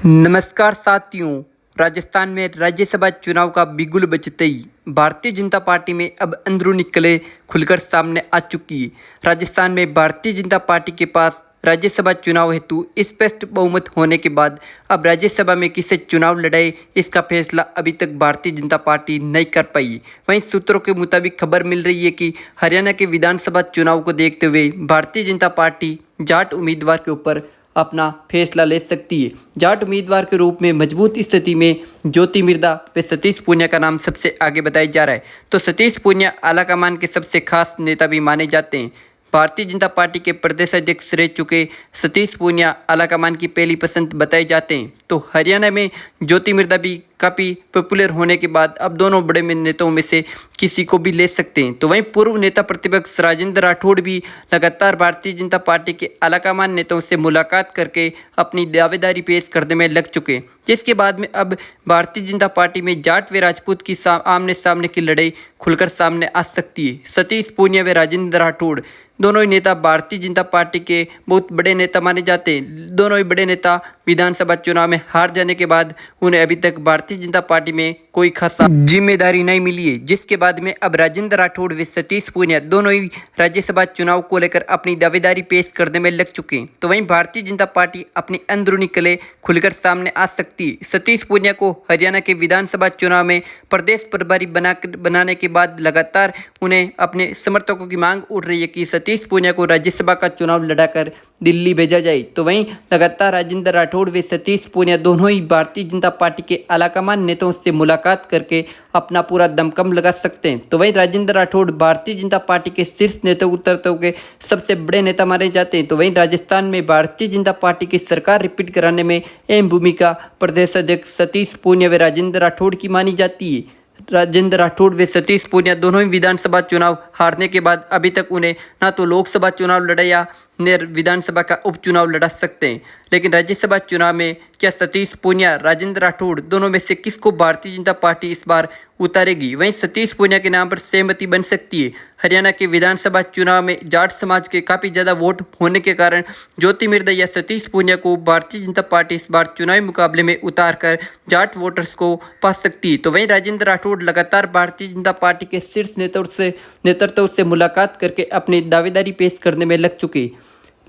नमस्कार साथियों। राजस्थान में राज्यसभा चुनाव का बिगुल बजते ही भारतीय जनता पार्टी में अब अंदरूनी कलह खुलकर सामने आ चुकी है। राजस्थान में भारतीय जनता पार्टी के पास राज्यसभा चुनाव हेतु स्पष्ट बहुमत होने के बाद अब राज्यसभा में किसे चुनाव लड़ाए इसका फैसला अभी तक भारतीय जनता पार्टी नहीं कर पाई। वहीं सूत्रों के मुताबिक खबर मिल रही है कि हरियाणा के विधानसभा चुनाव को देखते हुए भारतीय जनता पार्टी जाट उम्मीदवार के ऊपर अपना फैसला ले सकती है। जाट उम्मीदवार के रूप में मजबूत स्थिति में ज्योति मिर्धा व सतीश पूनिया का नाम सबसे आगे बताया जा रहा है। तो सतीश पूनिया आलाकमान के सबसे खास नेता भी माने जाते हैं। भारतीय जनता पार्टी के प्रदेश अध्यक्ष रह चुके सतीश पूनिया आलाकमान की पहली पसंद बताए जाते हैं। तो हरियाणा में ज्योति मिर्धा भी काफ़ी पॉपुलर होने के बाद अब दोनों बड़े नेताओं में से किसी को भी ले सकते हैं। तो वहीं पूर्व नेता प्रतिपक्ष राजेंद्र राठौड़ भी लगातार भारतीय जनता पार्टी के आलाकमान नेताओं से मुलाकात करके अपनी दावेदारी पेश करने में लग चुके, जिसके बाद में अब भारतीय जनता पार्टी में जाट व राजपूत की आमने सामने की लड़ाई खुलकर सामने आ सकती है। सतीश पूनिया व राजेंद्र राठौड़ दोनों ही नेता भारतीय जनता पार्टी के बहुत बड़े नेता माने जाते हैं। दोनों ही बड़े नेता विधानसभा चुनाव में हार जाने के बाद उन्हें अभी तक भारतीय जनता पार्टी में कोई खासा जिम्मेदारी नहीं मिली है, जिसके बाद में अब राजेंद्र राठौड़ व सतीश पूनिया दोनों ही राज्यसभा चुनाव को लेकर अपनी दावेदारी पेश करने में लग चुके हैं। तो वहीं भारतीय जनता पार्टी अपनी अंदरूनी कलह खुलकर सामने आ सकती है। सतीश पूनिया को हरियाणा के विधानसभा चुनाव में प्रदेश प्रभारी बनाने के बाद लगातार उन्हें अपने समर्थकों की मांग उठ रही है कि सतीश पूनिया को राज्यसभा का चुनाव लड़ाकर दिल्ली भेजा जाए। तो वहीं लगातार राजेंद्र राठौड़ व सतीश पूनिया दोनों ही भारतीय जनता पार्टी के आलाकमान नेताओं से मुलाकात करके अपना पूरा दमखम लगा सकते हैं। तो वहीं राजेंद्र राठौड़ भारतीय जनता पार्टी के शीर्ष नेतृत्व के सबसे बड़े नेता माने जाते हैं। तो वहीं राजस्थान में भारतीय जनता पार्टी की सरकार रिपीट कराने में अहम भूमिका प्रदेश अध्यक्ष सतीश पूनिया व राजेंद्र राठौड़ की मानी जाती है। राजेंद्र राठौड़ व सतीश पूनिया दोनों ही विधानसभा चुनाव हारने के बाद अभी तक उन्हें ना तो लोकसभा चुनाव लड़ा या न विधानसभा का उपचुनाव लड़ा सकते हैं। लेकिन राज्यसभा चुनाव में क्या सतीश पूनिया राजेंद्र राठौड़ दोनों में से किसको भारतीय जनता पार्टी इस बार उतारेगी? वहीं सतीश पूनिया के नाम पर सहमति बन सकती है। हरियाणा के विधानसभा चुनाव में जाट समाज के काफ़ी ज़्यादा वोट होने के कारण ज्योति मिर्धा या सतीश पूनिया को भारतीय जनता पार्टी इस बार चुनावी मुकाबले में उतार कर जाट वोटर्स को पा सकती है। तो वहीं राजेंद्र राठौड़ लगातार भारतीय जनता पार्टी के शीर्ष नेतृत्व से मुलाकात करके अपनी दावेदारी पेश करने में लग चुके।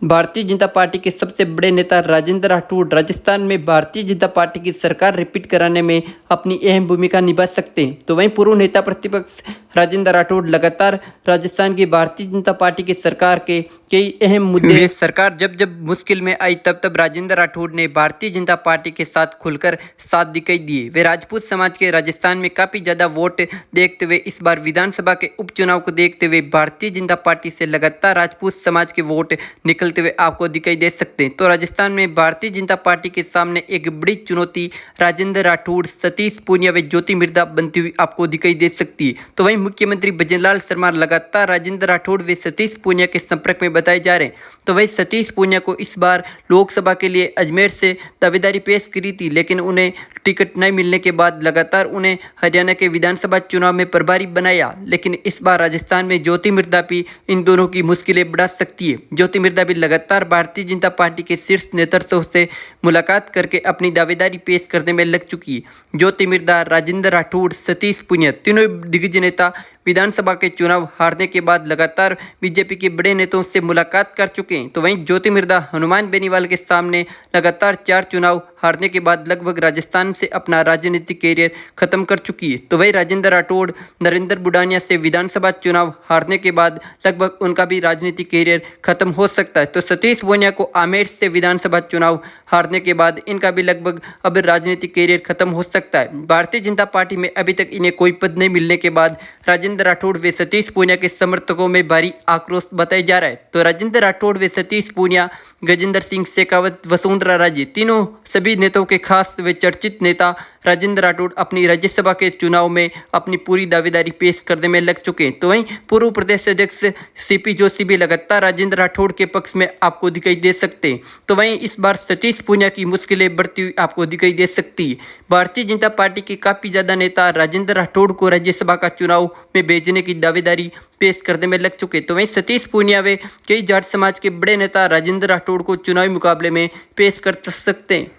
भारतीय जनता पार्टी के सबसे बड़े नेता राजेंद्र राठौड़ राजस्थान में भारतीय जनता पार्टी की सरकार रिपीट कराने में अपनी अहम भूमिका निभा सकते हैं। तो वहीं पूर्व नेता प्रतिपक्ष राजेंद्र राठौड़ लगातार राजस्थान की भारतीय जनता पार्टी की सरकार के कई अहम मुद्दे सरकार जब मुश्किल में आई तब राजेंद्र राठौड़ ने भारतीय जनता पार्टी के साथ खुलकर साथ दिखाई दिए। वे राजपूत समाज के राजस्थान में काफ़ी ज़्यादा वोट देखते हुए इस बार विधानसभा के उपचुनाव को देखते हुए भारतीय जनता पार्टी से लगातार राजपूत समाज के वोट निकलते हुए आपको दिखाई दे सकते हैं। तो राजस्थान में भारतीय जनता पार्टी के सामने एक बड़ी चुनौती राजेंद्र राठौड़, सतीश पूनिया व ज्योति मिर्धा बनती हुई आपको दिखाई दे सकती है। तो वहीं मुख्यमंत्री भजनलाल शर्मा लगातार राजेंद्र राठौड़ व सतीश पूनिया के संपर्क में बताए जा रहे हैं। तो वहीं सतीश पूनिया को इस बार लोकसभा के लिए अजमेर से दावेदारी पेश करी थी, लेकिन उन्हें टिकट नहीं मिलने के बाद लगातार उन्हें हरियाणा के विधानसभा चुनाव में प्रभारी बनाया। लेकिन इस बार राजस्थान में ज्योति मिर्धा भी इन दोनों की मुश्किलें बढ़ा सकती है। ज्योति मिर्धा भी लगातार भारतीय जनता पार्टी के शीर्ष नेतृत्व से मुलाकात करके अपनी दावेदारी पेश करने में लग चुकी है। ज्योति मिर्धा, राजेंद्र राठौड़, सतीश पूनिया तीनों दिग्गज नेता विधानसभा के चुनाव हारने के बाद लगातार बीजेपी के बड़े नेताओं से मुलाकात कर चुके हैं। तो वहीं ज्योति मिर्धा हनुमान बेनीवाल के सामने लगातार 4 चुनाव हारने के बाद लगभग राजस्थान से अपना राजनीतिक कैरियर खत्म कर चुकी है। तो वहीं राजेंद्र राठौड़ नरेंद्र बुडानिया से विधानसभा चुनाव हारने के बाद लगभग उनका भी राजनीतिक कैरियर खत्म हो सकता है। तो सतीश पूनिया को आमेर से विधानसभा चुनाव हारने के बाद इनका भी लगभग अब राजनीतिक कैरियर खत्म हो सकता है। भारतीय जनता पार्टी में अभी तक इन्हें कोई पद नहीं मिलने के बाद राजेंद्र राठौड़ व सतीश पूनिया के समर्थकों में भारी आक्रोश बताया जा रहा है। तो राजेंद्र राठौड़ व सतीश पूनिया, गजेंद्र सिंह शेखावत, वसुंधरा राजे तीनों सभी नेताओं के खास व चर्चित नेता राजेंद्र राठौड़ अपनी राज्यसभा के चुनाव में अपनी पूरी दावेदारी पेश करने में लग चुके हैं। तो वहीं पूर्व प्रदेश अध्यक्ष सीपी जोशी भी लगातार राजेंद्र राठौड़ के पक्ष में आपको दिखाई दे सकते हैं। तो वहीं इस बार सतीश पूनिया की मुश्किलें बढ़ती हुई आपको दिखाई दे सकती है। भारतीय जनता पार्टी के काफ़ी ज़्यादा नेता राजेंद्र राठौड़ को राज्यसभा का चुनाव में भेजने की दावेदारी पेश करने में लग चुके। तो वहीं सतीश पूनिया व कई जाट समाज के बड़े नेता राजेंद्र राठौड़ को चुनावी मुकाबले में पेश कर सकते हैं।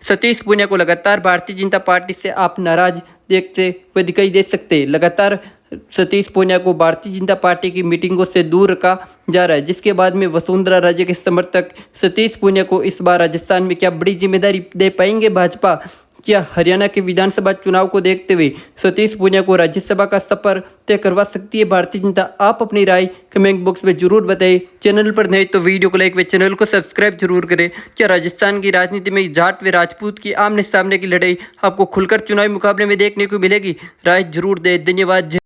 सतीश पूनिया को लगातार भारतीय जनता पार्टी से आप नाराज देखते हुए दिखाई दे सकते हैं। लगातार सतीश पूनिया को भारतीय जनता पार्टी की मीटिंगों से दूर रखा जा रहा है, जिसके बाद में वसुंधरा राजे के समर्थक सतीश पूनिया को इस बार राजस्थान में क्या बड़ी जिम्मेदारी दे पाएंगे भाजपा? क्या हरियाणा के विधानसभा चुनाव को देखते हुए सतीश पूनिया को राज्यसभा का सफर तय करवा सकती है भारतीय जनता? आप अपनी राय कमेंट बॉक्स में जरूर बताएं। चैनल पर नए तो वीडियो को लाइक व चैनल को सब्सक्राइब जरूर करें। क्या राजस्थान की राजनीति में जाट व राजपूत की आमने सामने की लड़ाई आपको खुलकर चुनावी मुकाबले में देखने को मिलेगी? राय जरूर दें। धन्यवाद।